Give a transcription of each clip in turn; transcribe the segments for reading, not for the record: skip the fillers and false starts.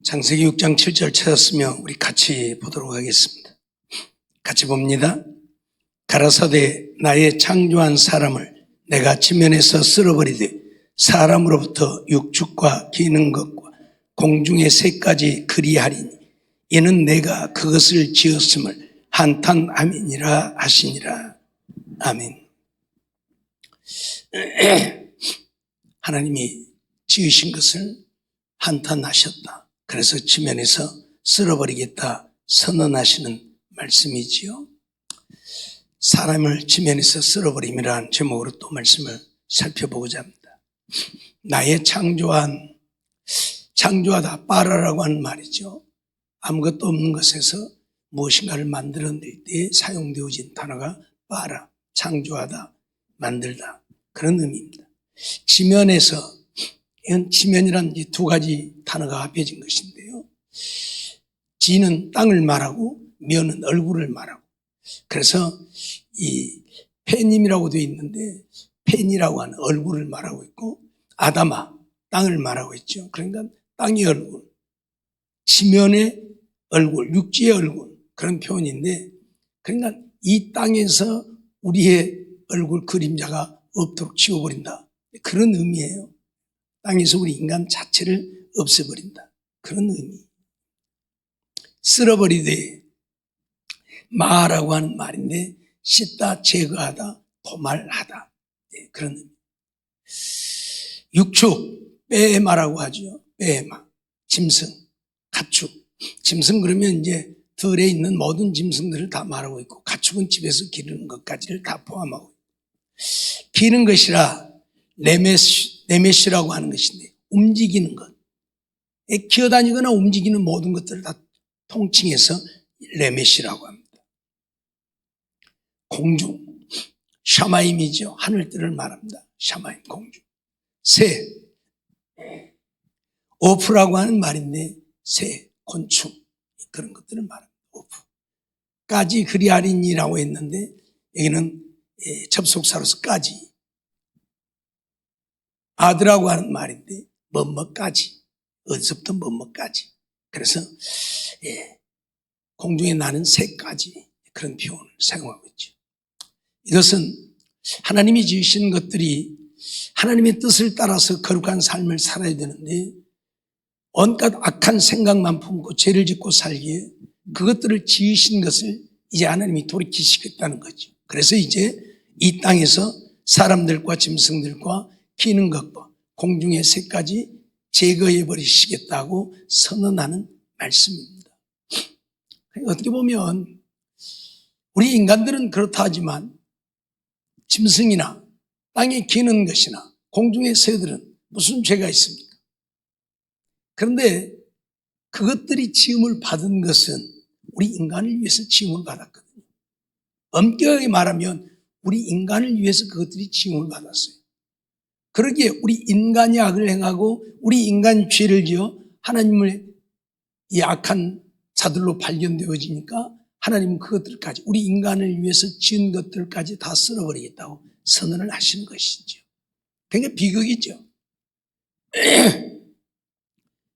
창세기 6장 7절 찾았으며 우리 같이 보도록 하겠습니다. 같이 봅니다. 가라사대 나의 창조한 사람을 내가 지면에서 쓸어버리되 사람으로부터 육축과 기는 것과 공중의 새까지 그리하리니 이는 내가 그것을 지었음을 한탄함이니라 하시니라. 아멘. 하나님이 지으신 것을 한탄하셨다. 그래서 지면에서 쓸어버리겠다 선언하시는 말씀이지요. 사람을 지면에서 쓸어버림이라는 제목으로 또 말씀을 살펴보고자 합니다. 나의 창조하다 빠라라고 하는 말이죠. 아무것도 없는 것에서 무엇인가를 만들어낼 때 사용되어진 단어가 빠라, 창조하다, 만들다, 그런 의미입니다. 지면에서, 이건 지면이라는 두 가지 단어가 합해진 것인데요. 지는 땅을 말하고 면은 얼굴을 말하고, 그래서 이 페님이라고 되어 있는데 펜이라고 하는 얼굴을 말하고 있고 아다마, 땅을 말하고 있죠. 그러니까 땅의 얼굴, 지면의 얼굴, 육지의 얼굴, 그런 표현인데, 그러니까 이 땅에서 우리의 얼굴 그림자가 없도록 지워버린다, 그런 의미예요. 땅에서 우리 인간 자체를 없애버린다, 그런 의미. 쓸어버리되 마라고 하는 말인데 씻다, 제거하다, 도말하다, 그런 의미. 육축, 빼마라고 하죠. 빼마, 짐승, 가축. 짐승 그러면 이제 들에 있는 모든 짐승들을 다 말하고 있고, 가축은 집에서 기르는 것까지를 다 포함하고 있고, 기는 것이라 레메시라고 하는 것인데 움직이는 것, 기어다니거나 움직이는 모든 것들을 다 통칭해서 레메시라고 합니다. 공중, 샤마임이죠. 하늘들을 말합니다. 샤마임, 공중. 새, 오프라고 하는 말인데 새, 곤충, 그런 것들을 말합니다. 오프. 까지 그리하리니라고 했는데 여기는 접속사로서 까지. 아드라고 하는 말인데 뭐뭐까지, 어디서부터 뭐뭐까지. 그래서 공중에 나는 새까지, 그런 표현을 사용하고 있죠. 이것은 하나님이 지으신 것들이 하나님의 뜻을 따라서 거룩한 삶을 살아야 되는데 온갖 악한 생각만 품고 죄를 짓고 살기에 그것들을 지으신 것을 이제 하나님이 돌이키시겠다는 거죠. 그래서 이제 이 땅에서 사람들과 짐승들과 기는 것과 공중의 새까지 제거해 버리시겠다고 선언하는 말씀입니다. 어떻게 보면 우리 인간들은 그렇다 하지만 짐승이나 땅에 기는 것이나 공중의 새들은 무슨 죄가 있습니까? 그런데 그것들이 지음을 받은 것은 우리 인간을 위해서 지음을 받았거든요. 엄격하게 말하면 우리 인간을 위해서 그것들이 지음을 받았어요. 그러기에 우리 인간이 악을 행하고 우리 인간이 죄를 지어 하나님을 이 악한 자들로 발견되어지니까 하나님은 그것들까지, 우리 인간을 위해서 지은 것들까지 다 쓸어버리겠다고 선언을 하시는 것이죠. 그러니까 비극이죠.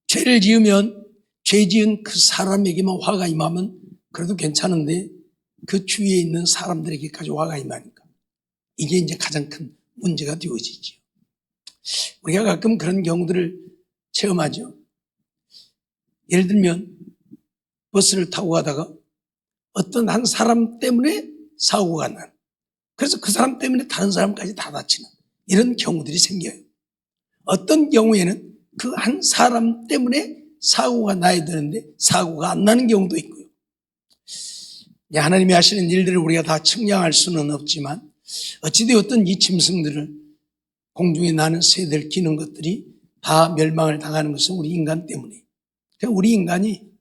죄를 지으면 죄 지은 그 사람에게만 화가 임하면 그래도 괜찮은데 그 주위에 있는 사람들에게까지 화가 임하니까 이게 이제 가장 큰 문제가 되어지죠. 우리가 가끔 그런 경우들을 체험하죠. 예를 들면 버스를 타고 가다가 어떤 한 사람 때문에 사고가 난, 그래서 그 사람 때문에 다른 사람까지 다 다치는 이런 경우들이 생겨요. 어떤 경우에는 그 한 사람 때문에 사고가 나야 되는데 사고가 안 나는 경우도 있고요. 하나님이 하시는 일들을 우리가 다 측량할 수는 없지만 어찌되었든 이 짐승들을, 공중에 나는 새들, 기는 것들이 다 멸망을 당하는 것은 우리 인간 때문에, 우리 인간이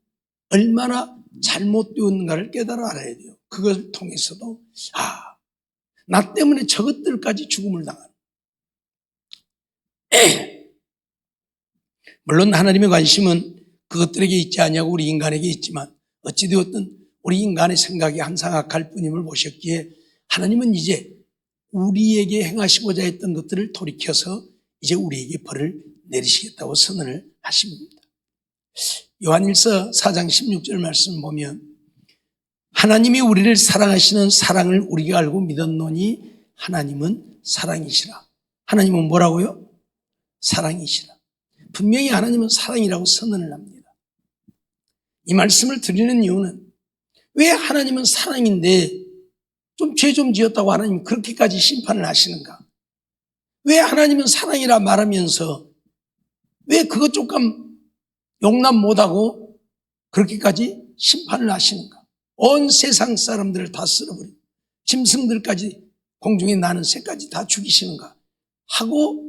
얼마나 잘못되었는가를 깨달아 알아야 돼요. 그것을 통해서도 나 때문에 저것들까지 죽음을 당하는. 물론 하나님의 관심은 그것들에게 있지 아니하고 우리 인간에게 있지만 어찌되었든 우리 인간의 생각이 항상 악할 뿐임을 보셨기에 하나님은 이제 우리에게 행하시고자 했던 것들을 돌이켜서 이제 우리에게 벌을 내리시겠다고 선언을 하십니다. 요한일서 4장 16절 말씀 보면 하나님이 우리를 사랑하시는 사랑을 우리가 알고 믿었노니 하나님은 사랑이시라. 하나님은 뭐라고요? 사랑이시라. 분명히 하나님은 사랑이라고 선언을 합니다. 이 말씀을 드리는 이유는 왜 하나님은 사랑인데 좀 죄 좀 지었다고 하나님 그렇게까지 심판을 하시는가? 왜 하나님은 사랑이라 말하면서 왜 그것 조금 용납 못하고 그렇게까지 심판을 하시는가? 온 세상 사람들을 다 쓸어버리고 짐승들까지 공중에 나는 새까지 다 죽이시는가 하고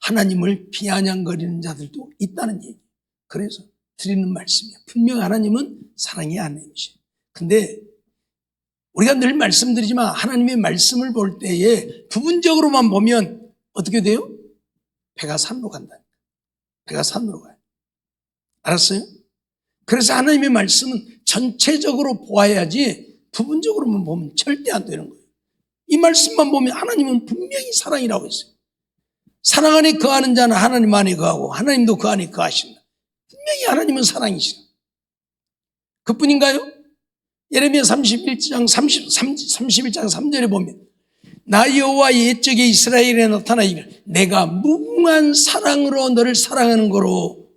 하나님을 비아냥거리는 자들도 있다는 얘기예요. 그래서 드리는 말씀이에요. 분명 하나님은 사랑의 하나님이시에요. 근데 우리가 늘 말씀드리지만 하나님의 말씀을 볼 때에 부분적으로만 보면 어떻게 돼요? 배가 산으로 간다. 배가 산으로 가요. 알았어요? 그래서 하나님의 말씀은 전체적으로 보아야지 부분적으로만 보면 절대 안 되는 거예요. 이 말씀만 보면 하나님은 분명히 사랑이라고 했어요. 사랑 안에 거하는 자는 하나님 안에 거하고 하나님도 그 안에 거하신다. 분명히 하나님은 사랑이시다. 그뿐인가요? 예레미야 31장 3절에 보면 나 여호와 옛적에 이스라엘에 나타나 이르기를 내가 무궁한 사랑으로 너를 사랑하는 거로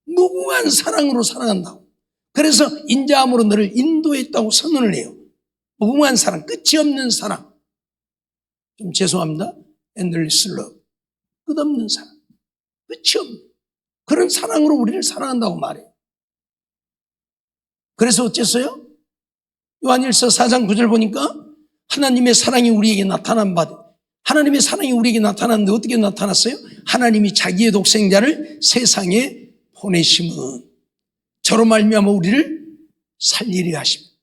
무궁한 사랑으로 사랑한다고. 그래서 인자함으로 너를 인도했다고 선언을 해요. 무궁한 사랑, 끝이 없는 사랑. 좀 죄송합니다. endless love. 끝없는 사랑. 끝이 없는 그런 사랑으로 우리를 사랑한다고 말해요. 그래서 어쨌어요? 요한일서 4장 9절 보니까 하나님의 사랑이 우리에게 나타난 바되 하나님의 사랑이 우리에게 나타났는데 어떻게 나타났어요? 하나님이 자기의 독생자를 세상에 보내심은 저로 말미암아 우리를 살리려 하십니다.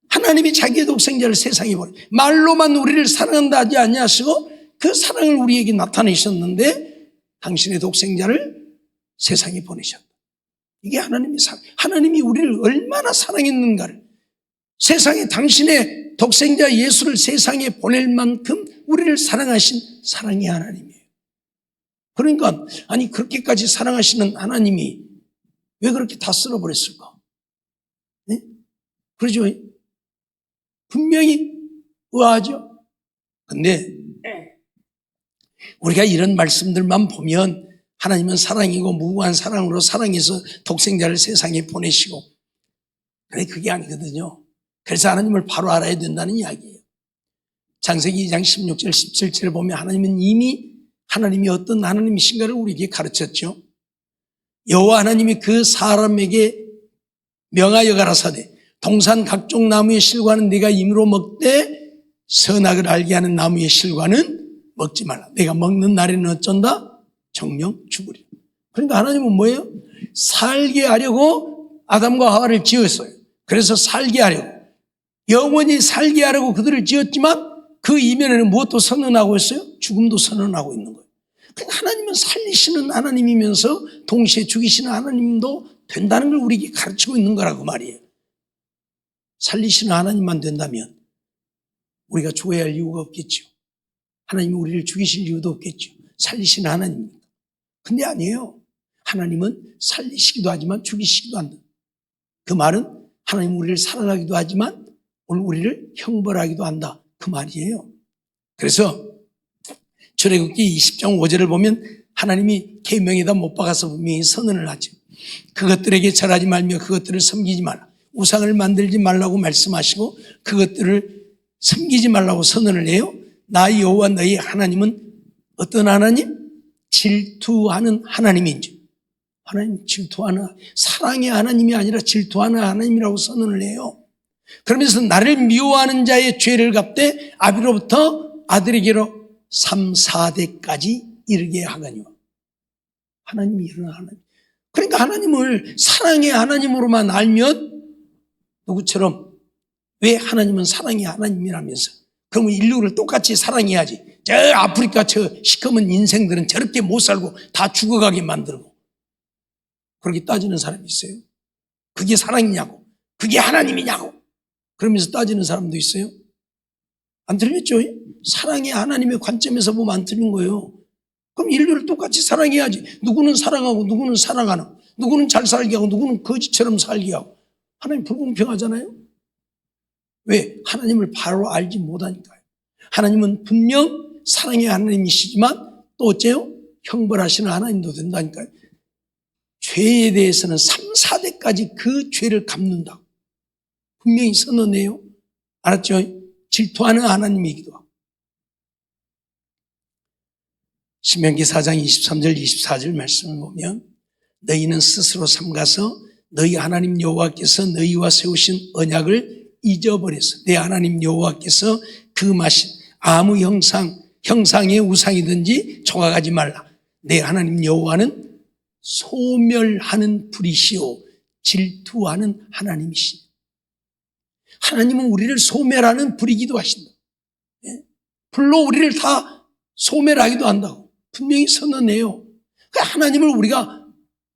하나님이 자기의 독생자를 세상에 보내 말로만 우리를 사랑한다 하지 아니하시고 그 사랑을 우리에게 나타내셨는데 당신의 독생자를 세상에 보내셨다. 이게 하나님의 사랑. 하나님이 우리를 얼마나 사랑했는가를 세상에 당신의 독생자 예수를 세상에 보낼 만큼 우리를 사랑하신 사랑의 하나님이에요. 그러니까 아니 그렇게까지 사랑하시는 하나님이 왜 그렇게 다 쓸어버렸을까? 네? 그러죠? 분명히 의아하죠? 근데 우리가 이런 말씀들만 보면 하나님은 사랑이고 무궁한 사랑으로 사랑해서 독생자를 세상에 보내시고 근데 그게 아니거든요. 그래서 하나님을 바로 알아야 된다는 이야기예요. 창세기 2장 16절 17절을 보면 하나님은 이미 하나님이 어떤 하나님이신가를 우리에게 가르쳤죠. 여호와 하나님이 그 사람에게 명하여 가라사대 동산 각종 나무의 실과는 네가 임으로 먹되 선악을 알게 하는 나무의 실과는 먹지 말라. 내가 먹는 날에는 어쩐다? 정령 죽으리라. 그러니까 하나님은 뭐예요? 살게 하려고 아담과 하와를 지었어요. 그래서 살게 하려고 영원히 살게 하려고 그들을 지었지만 그 이면에는 무엇도 선언하고 있어요? 죽음도 선언하고 있는 거예요. 그러니까 하나님은 살리시는 하나님이면서 동시에 죽이시는 하나님도 된다는 걸 우리에게 가르치고 있는 거라고 말이에요. 살리시는 하나님만 된다면 우리가 죽어야 할 이유가 없겠죠. 하나님이 우리를 죽이실 이유도 없겠죠. 살리시는 하나님입니다. 근데 아니에요. 하나님은 살리시기도 하지만 죽이시기도 한다. 그 말은 하나님 우리를 사랑하기도 하지만 오늘 우리를 형벌하기도 한다. 그 말이에요. 그래서 출애굽기 20장 5절을 보면 하나님이 계명에다 못 박아서 분명히 선언을 하죠. 그것들에게 절하지 말며 그것들을 섬기지 말라. 우상을 만들지 말라고 말씀하시고 그것들을 섬기지 말라고 선언을 해요. 나 여호와 너희 하나님은 어떤 하나님? 질투하는 하나님인지. 하나님 질투하는 사랑의 하나님이 아니라 질투하는 하나님이라고 선언을 해요. 그러면서 나를 미워하는 자의 죄를 갚되 아비로부터 아들에게로 3, 4대까지 이르게 하거니와. 하나님이 이런 하나님. 그러니까 하나님을 사랑의 하나님으로만 알면 누구처럼 왜 하나님은 사랑의 하나님이라면서 그러면 인류를 똑같이 사랑해야지. 저 아프리카 저 시커먼 인생들은 저렇게 못 살고 다 죽어가게 만들고 그렇게 따지는 사람이 있어요. 그게 사랑이냐고 그게 하나님이냐고 그러면서 따지는 사람도 있어요. 안 틀렸죠? 사랑의 하나님의 관점에서 보면 안 틀린 거예요. 그럼 인류를 똑같이 사랑해야지. 누구는 사랑하고 누구는 사랑 안 하고 누구는 잘 살게 하고 누구는 거지처럼 살게 하고. 하나님 불공평하잖아요. 왜? 하나님을 바로 알지 못하니까요. 하나님은 분명 사랑의 하나님이시지만 또 어째요? 형벌하시는 하나님도 된다니까요. 죄에 대해서는 3, 4대까지 그 죄를 갚는다. 분명히 선언해요. 알았죠? 질투하는 하나님이기도 하고. 신명기 4장 23절 24절 말씀을 보면 너희는 스스로 삼가서 너희 하나님 여호와께서 너희와 세우신 언약을 잊어버려서 내 하나님 여호와께서 금하신 아무 형상의 우상이든지 조각하지 말라. 내 하나님 여호와는 소멸하는 불이시오 질투하는 하나님이시니. 하나님은 우리를 소멸하는 불이기도 하신다. 불로 우리를 다 소멸하기도 한다고 분명히 선언해요. 하나님을 우리가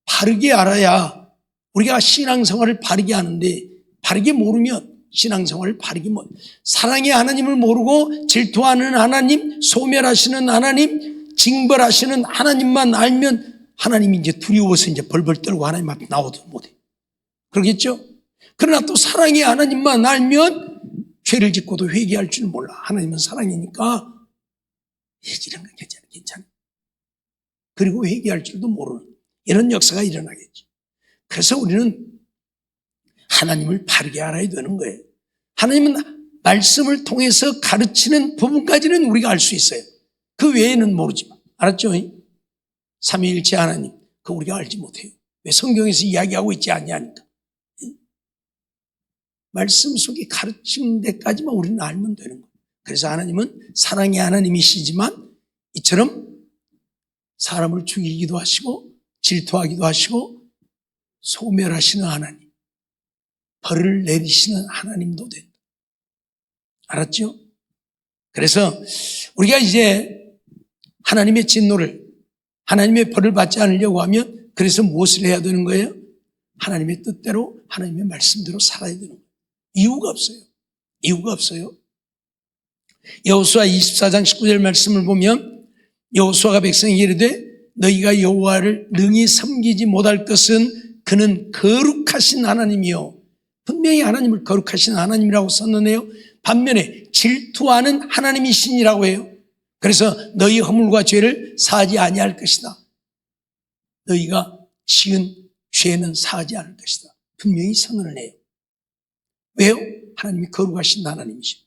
바르게 알아야 우리가 신앙생활을 바르게 하는데, 바르게 모르면 신앙생활을 바르게 못. 사랑의 하나님을 모르고 질투하는 하나님, 소멸하시는 하나님, 징벌하시는 하나님만 알면 하나님이 이제 두려워서 이제 벌벌 떨고 하나님 앞에 나오도 못해. 그러겠죠? 그러나 또 사랑의 하나님만 알면 죄를 짓고도 회개할 줄 몰라. 하나님은 사랑이니까 이런 건 괜찮아. 그리고 회개할 줄도 모르는 이런 역사가 일어나겠죠. 그래서 우리는 하나님을 바르게 알아야 되는 거예요. 하나님은 말씀을 통해서 가르치는 부분까지는 우리가 알 수 있어요. 그 외에는 모르지만. 알았죠? 삼위일체 하나님, 그거 우리가 알지 못해요. 왜? 성경에서 이야기하고 있지 않냐니까. 말씀 속에 가르치는 데까지만 우리는 알면 되는 거예요. 그래서 하나님은 사랑의 하나님이시지만 이처럼 사람을 죽이기도 하시고 질투하기도 하시고 소멸하시는 하나님, 벌을 내리시는 하나님도 된다. 알았죠? 그래서 우리가 이제 하나님의 진노를, 하나님의 벌을 받지 않으려고 하면 그래서 무엇을 해야 되는 거예요? 하나님의 뜻대로, 하나님의 말씀대로 살아야 되는 거예요. 이유가 없어요. 이유가 없어요. 여호수아 24장 19절 말씀을 보면 여호수아가 백성에게 이르되 너희가 여호와를 능히 섬기지 못할 것은 그는 거룩하신 하나님이요. 분명히 하나님을 거룩하신 하나님이라고 선언해요. 반면에 질투하는 하나님이시니라고 해요. 그래서 너희 허물과 죄를 사하지 아니할 것이다. 너희가 지은 죄는 사하지 않을 것이다. 분명히 선언을 해요. 왜요? 하나님이 거룩하신 하나님이시죠.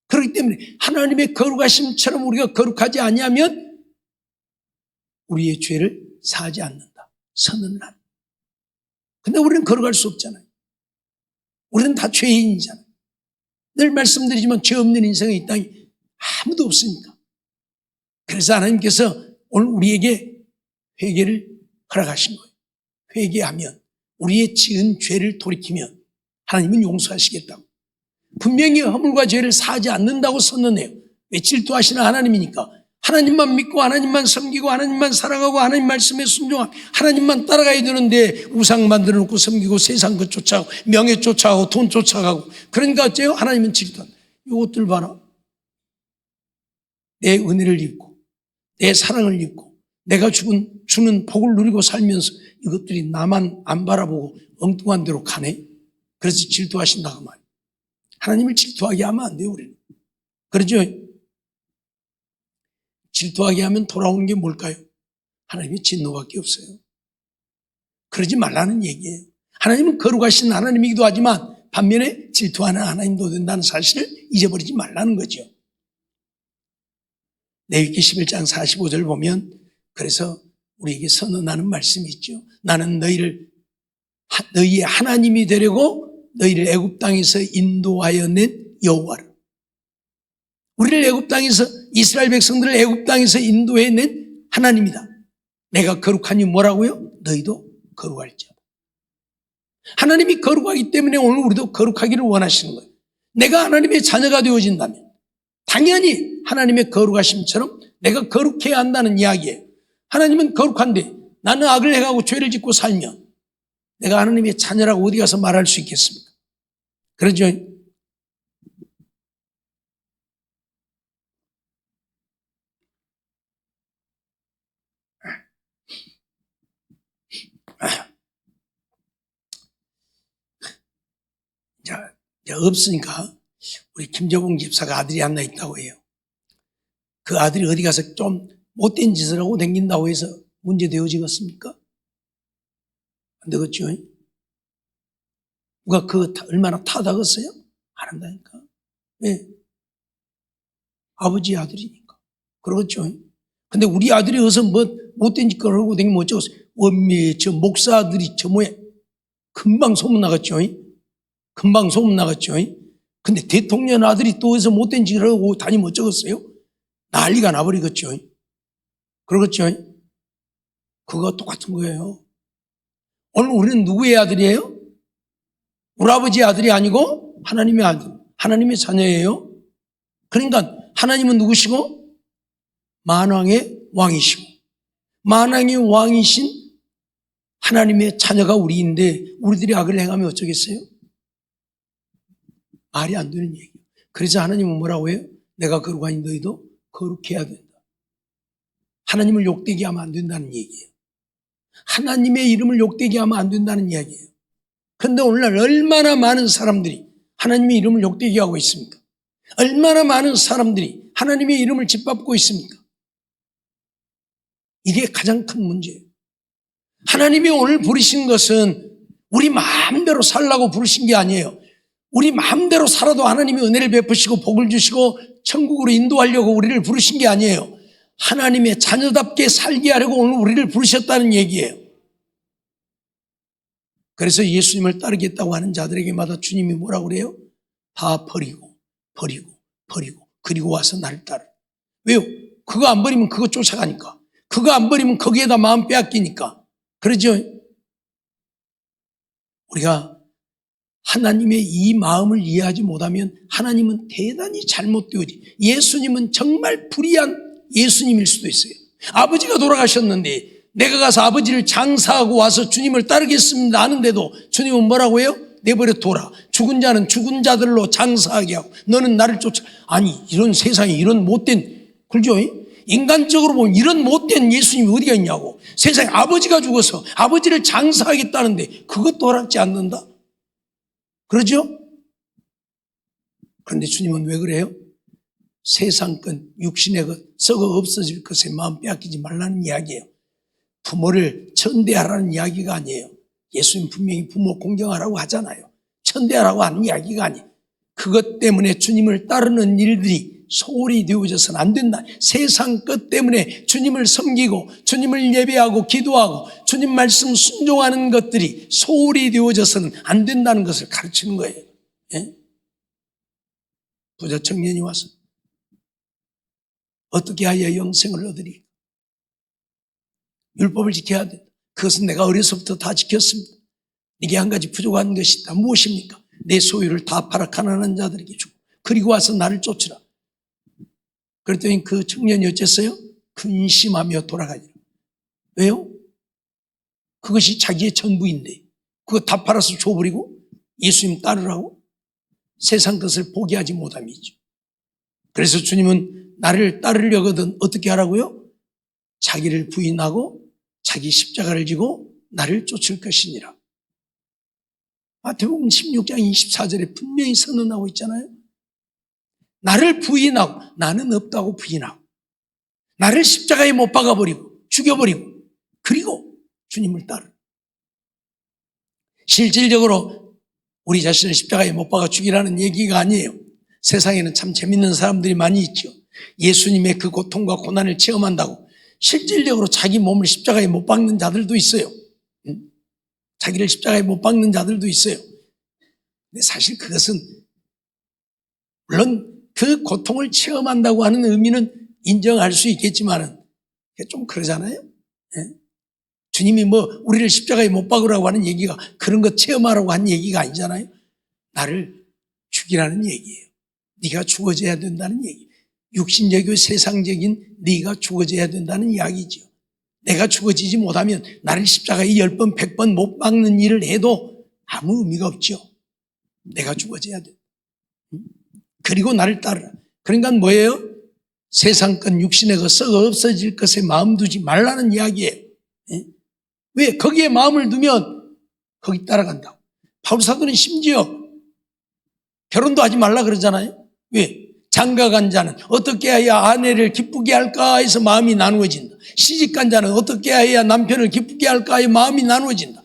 그렇기 때문에 하나님의 거룩하심처럼 우리가 거룩하지 아니하면 우리의 죄를 사하지 않는다. 선언을 합니다. 근데 우리는 거룩할 수 없잖아요. 우리는 다 죄인이잖아요. 늘 말씀드리지만 죄 없는 인생에 이 땅에 아무도 없으니까. 그래서 하나님께서 오늘 우리에게 회개를 허락하신 거예요. 회개하면, 우리의 지은 죄를 돌이키면 하나님은 용서하시겠다고. 분명히 허물과 죄를 사하지 않는다고 선언해요. 왜? 질투하시는 하나님이니까. 하나님만 믿고 하나님만 섬기고 하나님만 사랑하고 하나님 말씀에 순종하고 하나님만 따라가야 되는데 우상 만들어 놓고 섬기고 세상 것 쫓아가고 명예 쫓아가고 돈 쫓아가고. 그러니까 어째요? 하나님은 질투한다. 이것들 봐라. 내 은혜를 입고 내 사랑을 입고 내가 주는 복을 누리고 살면서 이것들이 나만 안 바라보고 엉뚱한 대로 가네. 그래서 질투하신다고 말이에요. 하나님을 질투하게 하면 안 돼요, 우리는. 그렇죠? 질투하게 하면 돌아오는 게 뭘까요? 하나님의 진노밖에 없어요. 그러지 말라는 얘기예요. 하나님은 거룩하신 하나님이기도 하지만 반면에 질투하는 하나님도 된다는 사실을 잊어버리지 말라는 거죠. 레위기 11장 45절 보면 그래서 우리에게 선언하는 말씀이 있죠. 나는 너희의 하나님이 되려고 너희를 애굽 땅에서 인도하여 낸 여호와라. 우리를 애굽 땅에서, 이스라엘 백성들을 애굽 땅에서 인도해 낸 하나님이다. 내가 거룩하니 뭐라고요? 너희도 거룩할지어다. 하나님이 거룩하기 때문에 오늘 우리도 거룩하기를 원하시는 거예요. 내가 하나님의 자녀가 되어진다면 당연히 하나님의 거룩하심처럼 내가 거룩해야 한다는 이야기예요. 하나님은 거룩한데 나는 악을 행하고 죄를 짓고 살면 내가 하나님의 자녀라고 어디 가서 말할 수 있겠습니까? 그러죠? 이제 없으니까 우리 김정웅 집사가 아들이 하나 있다고 해요. 그 아들이 어디 가서 좀 못된 짓을 하고 다닌다고 해서 문제 되어지겠습니까? 안 되겠죠? 누가 얼마나 타다겠어요? 안 한다니까. 왜? 아버지 아들이니까. 그렇죠? 근데 우리 아들이 어서 못된 짓을 하고 다니면 어쩌겠어요? 원미 저 목사들이 저 뭐야? 금방 소문나갔죠? 금방 소문나갔죠? 근데 대통령 아들이 또 어서 못된 짓을 하고 다니면 어쩌겠어요? 난리가 나버리겠죠? 그러겠죠? 그거 똑같은 거예요. 오늘 우리는 누구의 아들이에요? 우리 아버지의 아들이 아니고 하나님의 아들, 하나님의 자녀예요. 그러니까 하나님은 누구시고? 만왕의 왕이시고 만왕의 왕이신 하나님의 자녀가 우리인데 우리들이 악을 행하면 어쩌겠어요? 말이 안 되는 얘기예요. 그래서 하나님은 뭐라고 해요? 내가 거룩하니 너희도 거룩해야 된다. 하나님을 욕되게 하면 안 된다는 얘기예요. 하나님의 이름을 욕되게 하면 안 된다는 이야기예요. 그런데 오늘날 얼마나 많은 사람들이 하나님의 이름을 욕되게 하고 있습니까? 얼마나 많은 사람들이 하나님의 이름을 짓밟고 있습니까? 이게 가장 큰 문제예요. 하나님이 오늘 부르신 것은 우리 마음대로 살라고 부르신 게 아니에요. 우리 마음대로 살아도 하나님이 은혜를 베푸시고 복을 주시고 천국으로 인도하려고 우리를 부르신 게 아니에요. 하나님의 자녀답게 살게 하려고 오늘 우리를 부르셨다는 얘기예요. 그래서 예수님을 따르겠다고 하는 자들에게마다 주님이 뭐라고 그래요? 다 버리고 그리고 와서 나를 따르라. 왜요? 그거 안 버리면 그거 쫓아가니까. 그거 안 버리면 거기에다 마음 빼앗기니까. 그러죠? 우리가 하나님의 이 마음을 이해하지 못하면 하나님은 대단히 잘못되어지. 예수님은 정말 불의한 예수님일 수도 있어요. 아버지가 돌아가셨는데 내가 가서 아버지를 장사하고 와서 주님을 따르겠습니다 하는데도 주님은 뭐라고 해요? 내버려 둬라. 죽은 자는 죽은 자들로 장사하게 하고 너는 나를 쫓아. 아니 이런 세상에 이런 못된, 그죠? 인간적으로 보면 이런 못된 예수님이 어디가 있냐고. 세상에 아버지가 죽어서 아버지를 장사하겠다는데 그것도 허락지 않는다. 그러죠? 그런데 주님은 왜 그래요? 세상 것, 육신의 것, 썩어 없어질 것에 마음 빼앗기지 말라는 이야기예요. 부모를 천대하라는 이야기가 아니에요. 예수님 분명히 부모 공경하라고 하잖아요. 천대하라고 하는 이야기가 아니에요. 그것 때문에 주님을 따르는 일들이 소홀히 되어져서는 안 된다. 세상 것 때문에 주님을 섬기고 주님을 예배하고 기도하고 주님 말씀 순종하는 것들이 소홀히 되어져서는 안 된다는 것을 가르치는 거예요. 예? 부자 청년이 와서 어떻게 하여 영생을 얻으리? 율법을 지켜야 된다. 그것은 내가 어려서부터 다 지켰습니다. 이게 한 가지 부족한 것이 있다. 무엇입니까? 내 소유를 다 팔아 가난한 자들에게 주고 그리고 와서 나를 쫓으라. 그랬더니 그 청년이 어쨌어요? 근심하며 돌아가니라. 왜요? 그것이 자기의 전부인데 그거 다 팔아서 줘버리고 예수님 따르라고? 세상 것을 포기하지 못함이죠. 그래서 주님은 나를 따르려거든 어떻게 하라고요? 자기를 부인하고 자기 십자가를 지고 나를 쫓을 것이니라. 마태복음 16장 24절에 분명히 선언하고 있잖아요. 나를 부인하고 나는 없다고 부인하고 나를 십자가에 못 박아버리고 죽여버리고 그리고 주님을 따르라. 실질적으로 우리 자신을 십자가에 못 박아 죽이라는 얘기가 아니에요. 세상에는 참 재밌는 사람들이 많이 있죠. 예수님의 그 고통과 고난을 체험한다고 실질적으로 자기 몸을 십자가에 못 박는 자들도 있어요. 자기를 십자가에 못 박는 자들도 있어요. 근데 사실 그것은 물론 그 고통을 체험한다고 하는 의미는 인정할 수 있겠지만은 좀 그러잖아요. 주님이 우리를 십자가에 못 박으라고 하는 얘기가 그런 거 체험하라고 하는 얘기가 아니잖아요. 나를 죽이라는 얘기예요. 네가 죽어져야 된다는 얘기. 육신적이고 세상적인 네가 죽어져야 된다는 이야기죠. 내가 죽어지지 못하면 나를 십자가에 10번, 100번 못 박는 일을 해도 아무 의미가 없죠. 내가 죽어져야 돼. 그리고 나를 따르라. 그러니까 뭐예요? 세상 것, 육신의 것, 썩어 없어질 것에 마음 두지 말라는 이야기예요. 왜? 거기에 마음을 두면 거기 따라간다고. 바울 사도는 심지어 결혼도 하지 말라 그러잖아요. 왜? 장가간 자는 어떻게 해야 아내를 기쁘게 할까 해서 마음이 나누어진다. 시집간 자는 어떻게 해야 남편을 기쁘게 할까 해 마음이 나누어진다.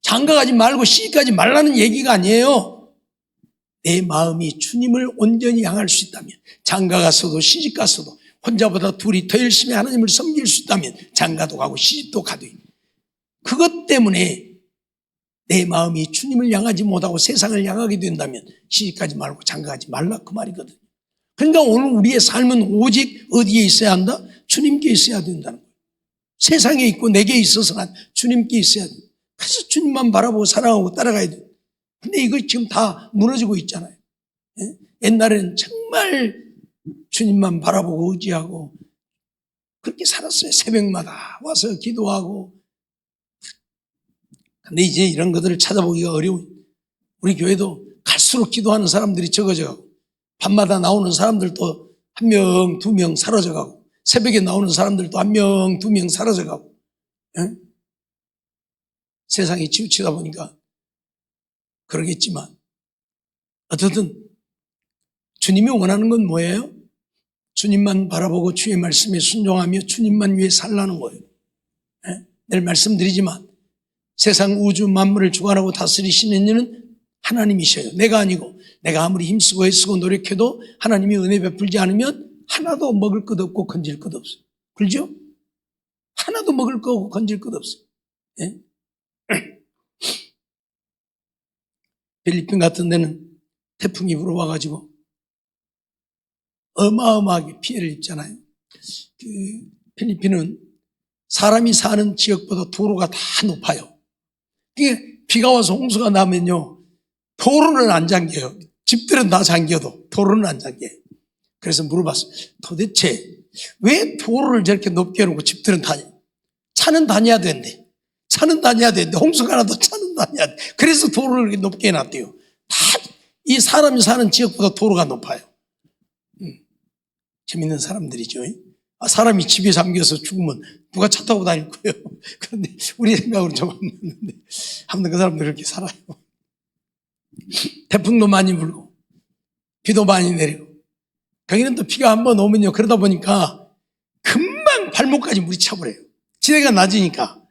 장가가지 말고 시집가지 말라는 얘기가 아니에요. 내 마음이 주님을 온전히 향할 수 있다면, 장가갔어도 시집갔어도 혼자보다 둘이 더 열심히 하나님을 섬길 수 있다면 장가도 가고 시집도 가도, 그것 때문에 내 마음이 주님을 향하지 못하고 세상을 향하게 된다면 시집가지 말고 장가가지 말라 그 말이거든요. 그러니까 오늘 우리의 삶은 오직 어디에 있어야 한다? 주님께 있어야 된다는 거예요. 세상에 있고 내게 있어서는 주님께 있어야 된다. 그래서 주님만 바라보고 사랑하고 따라가야 돼요. 근데 이거 지금 다 무너지고 있잖아요. 예? 옛날에는 정말 주님만 바라보고 의지하고 그렇게 살았어요. 새벽마다 와서 기도하고. 근데 이제 이런 것들을 찾아보기가 어려워요. 우리 교회도 갈수록 기도하는 사람들이 적어져가고, 밤마다 나오는 사람들도 1명, 2명 사라져가고, 새벽에 나오는 사람들도 1명, 2명 사라져가고, 예? 세상이 치우치다 보니까 그러겠지만, 어쨌든 주님이 원하는 건 뭐예요? 주님만 바라보고 주의 말씀에 순종하며 주님만 위해 살라는 거예요. 예? 늘 말씀드리지만 세상 우주 만물을 주관하고 다스리시는 이는 하나님이셔요. 내가 아니고, 내가 아무리 힘쓰고 애쓰고 노력해도 하나님이 은혜 베풀지 않으면 하나도 먹을 것 없고 건질 것 없어요. 그렇죠? 하나도 먹을 거 없고 건질 것 없어요. 예? 필리핀 같은 데는 태풍이 불어와가지고 어마어마하게 피해를 입잖아요. 필리핀은 사람이 사는 지역보다 도로가 다 높아요. 비가 와서 홍수가 나면요, 도로는 안 잠겨요. 집들은 다 잠겨도 도로는 안 잠겨요. 그래서 물어봤어요. 도대체 왜 도로를 저렇게 높게 해놓고 집들은 차는 다녀야 되는데, 홍수가 나도 차는 다녀야 돼. 그래서 도로를 이렇게 높게 해놨대요. 다 이 사람이 사는 지역보다 도로가 높아요. 재밌는 사람들이죠. 사람이 집에 잠겨서 죽으면 누가 차 타고 다닐 거예요. 그런데 우리 생각으로 좀 안 맞는데, 아무튼 그 사람들 그렇게 살아요. 태풍도 많이 불고 비도 많이 내리고, 거기는 또 비가 한번 오면요, 그러다 보니까 금방 발목까지 물이 차버려요. 지대가 낮으니까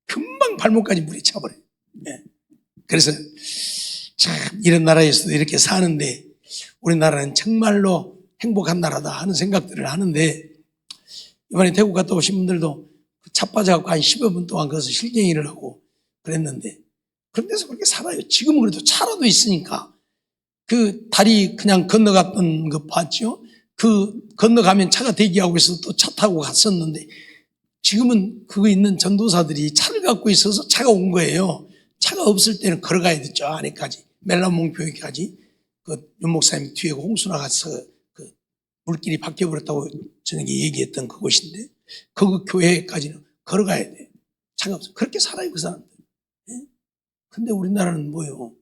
금방 발목까지 물이 차버려요. 네. 그래서 참 이런 나라에서도 이렇게 사는데 우리나라는 정말로 행복한 나라다 하는 생각들을 하는데, 이번에 태국 갔다 오신 분들도 차 빠져갖고 한 10여 분 동안 거기서 실갱이를 하고 그랬는데, 그런 데서 그렇게 살아요. 지금은 그래도 차라도 있으니까. 그 다리 그냥 건너갔던 거 봤죠? 그 건너가면 차가 대기하고 있어서 또 차 타고 갔었는데, 지금은 그거 있는 전도사들이 차를 갖고 있어서 차가 온 거예요. 차가 없을 때는 걸어가야 됐죠. 안에까지, 멜라몽 교회까지. 그 윤 목사님 뒤에 홍수 나가서 그 물길이 바뀌어버렸다고 저녁에 얘기했던 그곳인데, 그 교회까지는 걸어가야 돼. 차가 없어. 그렇게 살아요, 그 사람들. 예? 근데 우리나라는 뭐예요?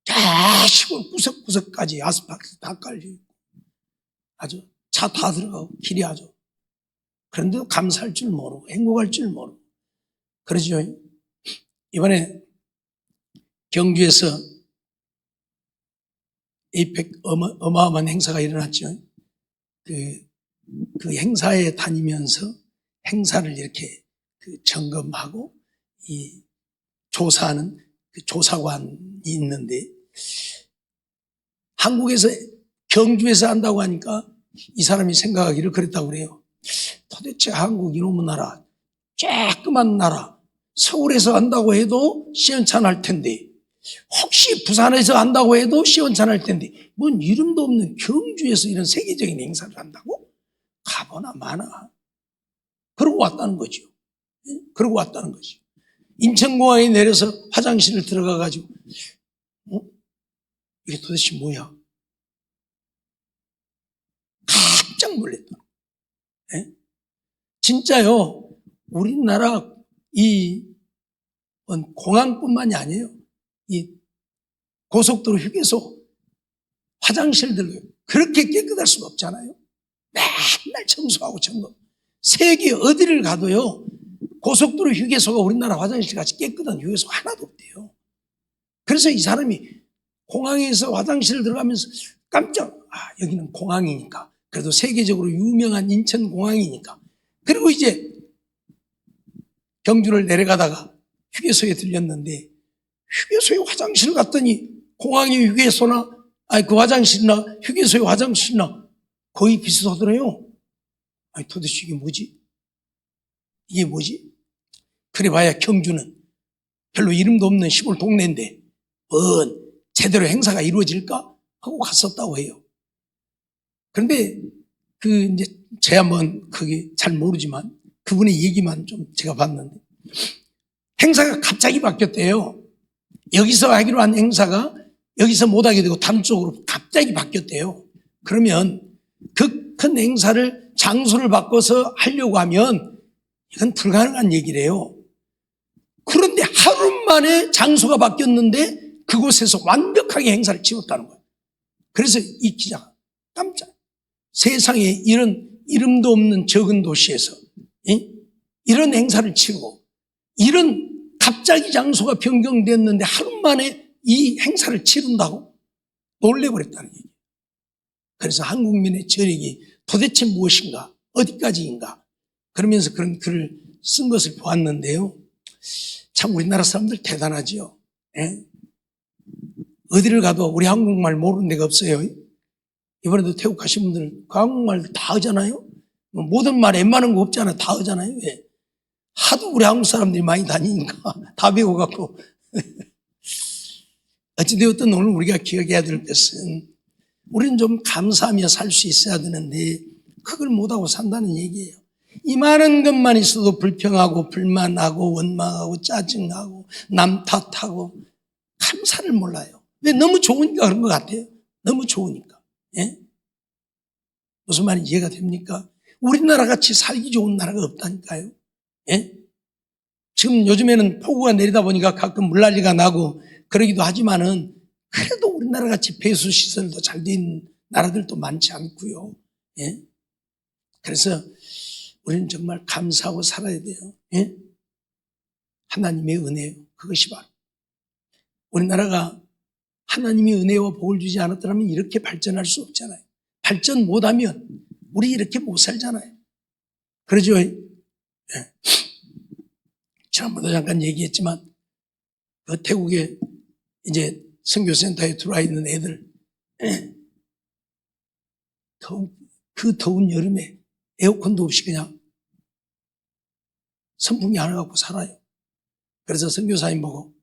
다 시골 구석구석까지 아스팔트 다 깔려있고, 아주 차 다 들어가고, 길이 아주. 그런데도 감사할 줄 모르고, 행복할 줄 모르고. 그러죠. 이번에 경주에서 에이펙 어마어마한 행사가 일어났죠. 그 행사에 다니면서 행사를 이렇게 점검하고 조사하는 그 조사관이 있는데, 한국에서 경주에서 한다고 하니까 이 사람이 생각하기를 그랬다고 그래요. 도대체 한국 이놈의 나라, 쬐끄만 나라, 서울에서 한다고 해도 시원찮을 텐데, 혹시 부산에서 한다고 해도 시원찮을 텐데, 뭔 이름도 없는 경주에서 이런 세계적인 행사를 한다고? 가보나 마나. 그러고 왔다는 거죠. 그러고 왔다는 거죠. 인천공항에 내려서 화장실을 들어가가지고, 이게 도대체 뭐야? 깜짝 놀랐다. 진짜요, 우리나라 이 공항뿐만이 아니에요. 이 고속도로 휴게소 화장실들 그렇게 깨끗할 수가 없잖아요. 맨날 청소하고 점검. 세계 어디를 가도요, 고속도로 휴게소가 우리나라 화장실 같이 깨끗한 휴게소가 하나도 없대요. 그래서 이 사람이 공항에서 화장실 들어가면서 깜짝, 여기는 공항이니까. 그래도 세계적으로 유명한 인천공항이니까. 그리고 이제 경주를 내려가다가 휴게소에 들렸는데, 휴게소에 화장실을 갔더니 공항의 휴게소나, 그 화장실이나 휴게소의 화장실이나 거의 비슷하더래요. 도대체 이게 뭐지? 이게 뭐지? 그래봐야 경주는 별로 이름도 없는 시골 동네인데 제대로 행사가 이루어질까 하고 갔었다고 해요. 그런데 이제 제가 그게 잘 모르지만 그분의 얘기만 좀 제가 봤는데 행사가 갑자기 바뀌었대요. 여기서 하기로 한 행사가 여기서 못하게 되고 다른 쪽으로 갑자기 바뀌었대요. 그러면 그 큰 행사를 장소를 바꿔서 하려고 하면 이건 불가능한 얘기래요. 그런데 하루 만에 장소가 바뀌었는데 그곳에서 완벽하게 행사를 치렀다는 거예요. 그래서 이 기자가 깜짝, 세상에 이런 이름도 없는 적은 도시에서 이런 행사를 치르고 이런 갑자기 장소가 변경됐는데 하루 만에 이 행사를 치른다고 놀래버렸다는 얘기예요. 그래서 한국민의 저력이 도대체 무엇인가, 어디까지인가 그러면서 그런 글을 쓴 것을 보았는데요. 참 우리나라 사람들 대단하지요. 예? 어디를 가도 우리 한국말 모르는 데가 없어요. 이번에도 태국 가신 분들은 그 한국말 다 하잖아요. 모든 말 웬만한 거 없잖아요. 다 하잖아요. 왜? 하도 우리 한국 사람들이 많이 다니니까 다 배워갖고. 어찌되었든 오늘 우리가 기억해야 될 것은 우리는 좀 감사하며 살 수 있어야 되는데 그걸 못하고 산다는 얘기예요. 이 많은 것만 있어도 불평하고 불만하고 원망하고 짜증하고 남 탓하고 감사를 몰라요. 왜? 너무 좋으니까 그런 것 같아요. 너무 좋으니까. 예? 무슨 말인지 이해가 됩니까? 우리나라 같이 살기 좋은 나라가 없다니까요. 예? 지금 요즘에는 폭우가 내리다 보니까 가끔 물난리가 나고 그러기도 하지만은 그래도 우리나라 같이 배수 시설도 잘 돼 있는 나라들도 많지 않고요. 예? 그래서 우리는 정말 감사하고 살아야 돼요. 예? 하나님의 은혜요. 그것이 바로 우리나라가 하나님이 은혜와 복을 주지 않았더라면 이렇게 발전할 수 없잖아요. 발전 못하면 우리 이렇게 못 살잖아요. 그러죠? 예. 지난번도 잠깐 얘기했지만 그 태국에 이제 선교센터에 들어와 있는 애들 그 더운 여름에 에어컨도 없이 그냥 선풍기 하나 갖고 살아요. 그래서 선교사님 보고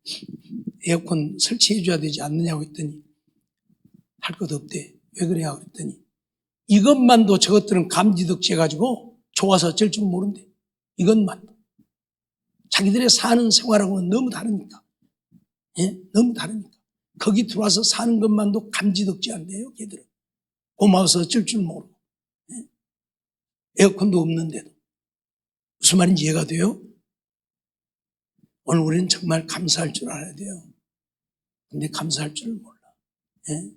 에어컨 설치해 줘야 되지 않느냐고 했더니 할 것 없대. 왜 그래야 그랬더니 이것만도 저것들은 감지덕지 해가지고 좋아서 어쩔 줄 모른대. 이것만도. 자기들의 사는 생활하고는 너무 다르니까. 예? 너무 다르니까. 거기 들어와서 사는 것만도 감지덕지 않대요, 걔들은. 고마워서 어쩔 줄 모르고. 예? 에어컨도 없는데도. 무슨 말인지 이해가 돼요? 오늘 우리는 정말 감사할 줄 알아야 돼요. 근데 감사할 줄을 몰라. 예?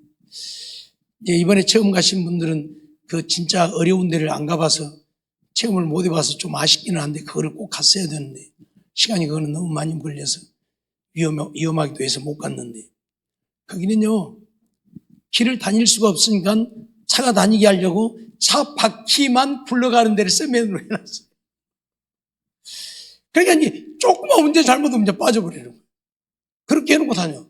이제 이번에 체험 가신 분들은 그 진짜 어려운 데를 안 가봐서 체험을 못 해봐서 좀 아쉽기는 한데 그거를 꼭 갔어야 되는데 시간이 그거는 너무 많이 걸려서 위험하기도 해서 못 갔는데 거기는요 길을 다닐 수가 없으니까 차가 다니게 하려고 차 바퀴만 굴러가는 데를 세면으로 해놨어요. 그러니까 이제 조금만 운전 잘못하면 이제 빠져버리는 거예요. 그렇게 해놓고 다녀.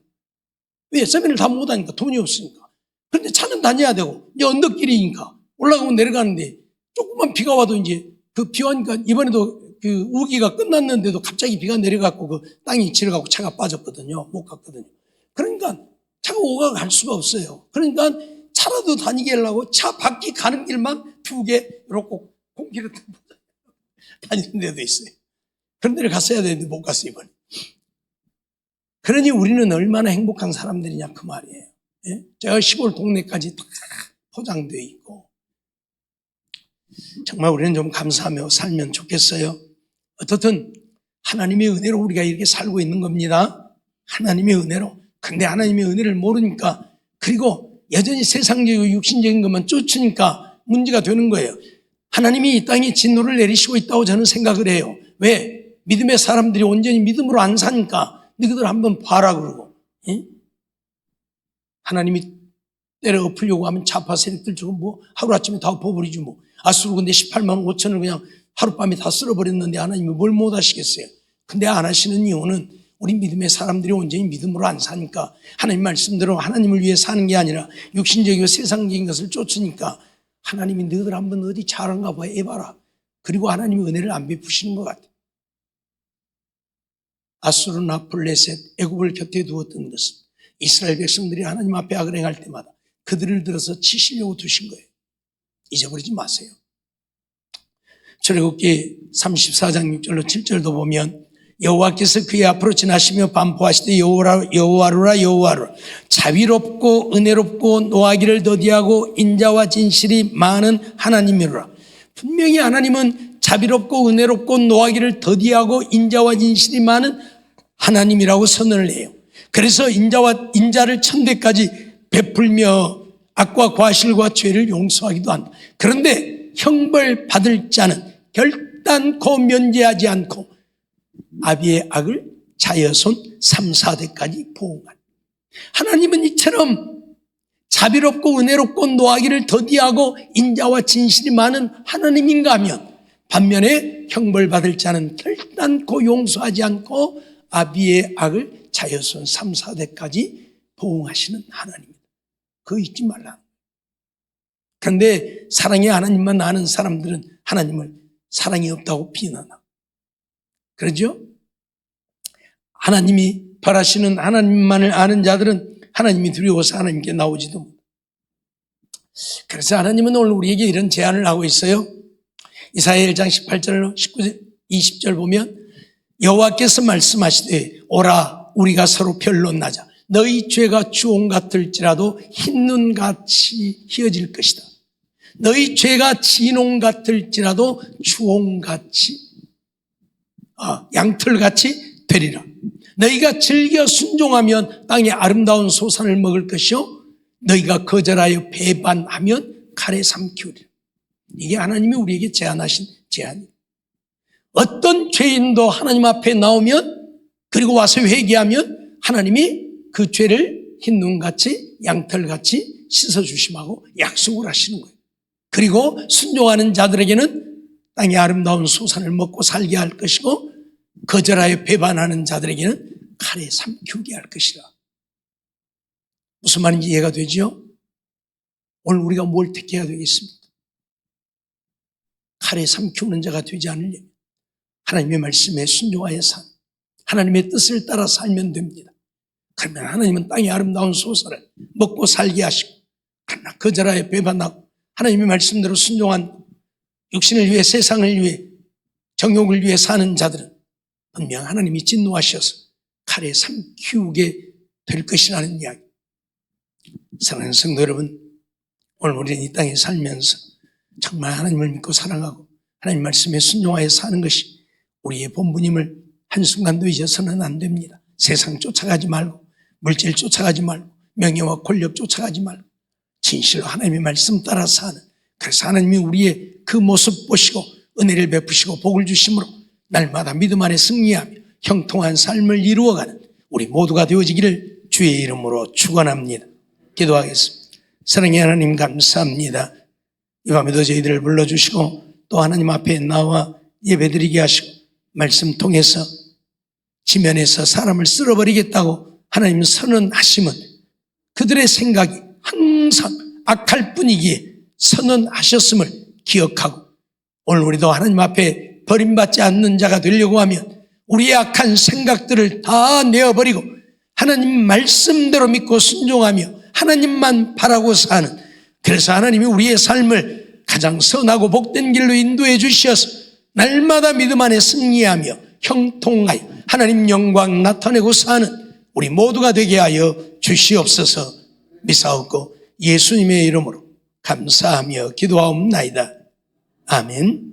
왜? 세면을 다 못하니까 돈이 없으니까. 그런데 차는 다녀야 되고 이제 언덕길이니까 올라가고 내려가는데 조금만 비가 와도 이제 그 비 오니까 이번에도 그 우기가 끝났는데도 갑자기 비가 내려갖고 그 땅이 지려갖고 차가 빠졌거든요. 못 갔거든요. 그러니까 차가 오가 갈 수가 없어요. 그러니까 차라도 다니게 하려고 차 바퀴 가는 길만 2개 이렇게 공기를 다니는 데도 있어요. 그런 데를 갔어야 되는데 못 갔어요, 이번에. 그러니 우리는 얼마나 행복한 사람들이냐 그 말이에요. 예? 제가 시골 동네까지 다 포장되어 있고 정말 우리는 좀 감사하며 살면 좋겠어요. 어떻든 하나님의 은혜로 우리가 이렇게 살고 있는 겁니다. 하나님의 은혜로. 근데 하나님의 은혜를 모르니까 그리고 여전히 세상적이고 육신적인 것만 쫓으니까 문제가 되는 거예요. 하나님이 이 땅에 진노를 내리시고 있다고 저는 생각을 해요. 왜? 믿음의 사람들이 온전히 믿음으로 안 사니까 너희들 한번 봐라 그러고. 예? 하나님이 때려 엎으려고 하면 좌파 세력들 저거 뭐 하루아침에 다 엎어버리지 뭐. 아수르 근데 18만 5천을 그냥 하룻밤에 다 쓸어버렸는데 하나님이 뭘 못 하시겠어요. 근데 안 하시는 이유는 우리 믿음의 사람들이 온전히 믿음으로 안 사니까, 하나님 말씀대로 하나님을 위해 사는 게 아니라 육신적이고 세상적인 것을 쫓으니까 하나님이 너희들 한번 어디 잘한가 봐 해봐라. 그리고 하나님이 은혜를 안 베푸시는 것 같아요. 아수르나 블레셋, 애굽을 곁에 두었던 것은 이스라엘 백성들이 하나님 앞에 악을 행할 때마다 그들을 들어서 치시려고 두신 거예요. 잊어버리지 마세요. 출애굽기 34장 6절로 7절도 보면 여호와께서 그의 앞으로 지나시며 반포하시되 여호와루라 자비롭고 은혜롭고 노하기를 더디하고 인자와 진실이 많은 하나님이로라. 분명히 하나님은 자비롭고 은혜롭고 노하기를 더디하고 인자와 진실이 많은 하나님이라고 선언을 해요. 그래서 인자를 천대까지 베풀며 악과 과실과 죄를 용서하기도 한다. 그런데 형벌 받을 자는 결단코 면제하지 않고 아비의 악을 자여손 3, 4대까지 보응한다. 하나님은 이처럼 자비롭고 은혜롭고 노하기를 더디하고 인자와 진실이 많은 하나님인가 하면, 반면에 형벌 받을 자는 결단코 용서하지 않고 아비의 악을 자여손 3, 4대까지 보응하시는 하나님입니다. 그거 잊지 말라. 그런데 사랑의 하나님만 아는 사람들은 하나님을 사랑이 없다고 비난하고, 그러죠? 하나님이 바라시는 하나님만을 아는 자들은 하나님이 두려워서 하나님께 나오지도 못해요. 그래서 하나님은 오늘 우리에게 이런 제안을 하고 있어요. 이사야 1장 18절, 19절, 20절 보면 여호와께서 말씀하시되 오라 우리가 서로 변론하자. 너희 죄가 주홍 같을지라도 흰눈같이 희어질 것이다. 너희 죄가 진홍 같을지라도 주홍같이 양털같이 되리라. 너희가 즐겨 순종하면 땅의 아름다운 소산을 먹을 것이요 너희가 거절하여 배반하면 칼에 삼키우리라. 이게 하나님이 우리에게 제안하신 제안이에요. 어떤 죄인도 하나님 앞에 나오면, 그리고 와서 회개하면 하나님이 그 죄를 흰눈같이 양털같이 씻어주심하고 약속을 하시는 거예요. 그리고 순종하는 자들에게는 땅의 아름다운 소산을 먹고 살게 할 것이고, 거절하여 배반하는 자들에게는 칼에 삼키우게 할 것이라. 무슨 말인지 이해가 되죠? 오늘 우리가 뭘 택해야 되겠습니까? 칼에 삼키우는 자가 되지 않으려면 하나님의 말씀에 순종하여 하나님의 뜻을 따라 살면 됩니다. 그러면 하나님은 땅의 아름다운 소산을 먹고 살게 하시고, 그러나 거절하여 배반하고 하나님의 말씀대로 순종한 육신을 위해, 세상을 위해, 정욕을 위해 사는 자들은 분명 하나님이 진노하셔서 칼에 삼키우게 될 것이라는 이야기. 사랑하는 성도 여러분, 오늘 우리는 이 땅에 살면서 정말 하나님을 믿고 사랑하고 하나님 말씀에 순종하여 사는 것이 우리의 본분임을 한순간도 잊어서는 안 됩니다. 세상 쫓아가지 말고, 물질 쫓아가지 말고, 명예와 권력 쫓아가지 말고 진실로 하나님의 말씀 따라 사는, 그래서 하나님이 우리의 그 모습 보시고 은혜를 베푸시고 복을 주심으로 날마다 믿음 안에 승리하며 형통한 삶을 이루어가는 우리 모두가 되어지기를 주의 이름으로 축원합니다. 기도하겠습니다. 사랑의 하나님, 감사합니다. 이 밤에도 저희들을 불러주시고 또 하나님 앞에 나와 예배드리게 하시고 말씀 통해서 지면에서 사람을 쓸어버리겠다고 하나님 선언하심은 그들의 생각이 항상 악할 뿐이기에 선언하셨음을 기억하고, 오늘 우리도 하나님 앞에 버림받지 않는 자가 되려고 하면 우리의 악한 생각들을 다 내어버리고 하나님 말씀대로 믿고 순종하며 하나님만 바라고 사는, 그래서 하나님이 우리의 삶을 가장 선하고 복된 길로 인도해 주셔서 날마다 믿음 안에 승리하며 형통하여 하나님 영광 나타내고 사는 우리 모두가 되게 하여 주시옵소서. 미사옵고 예수님의 이름으로 감사하며 기도하옵나이다. 아멘.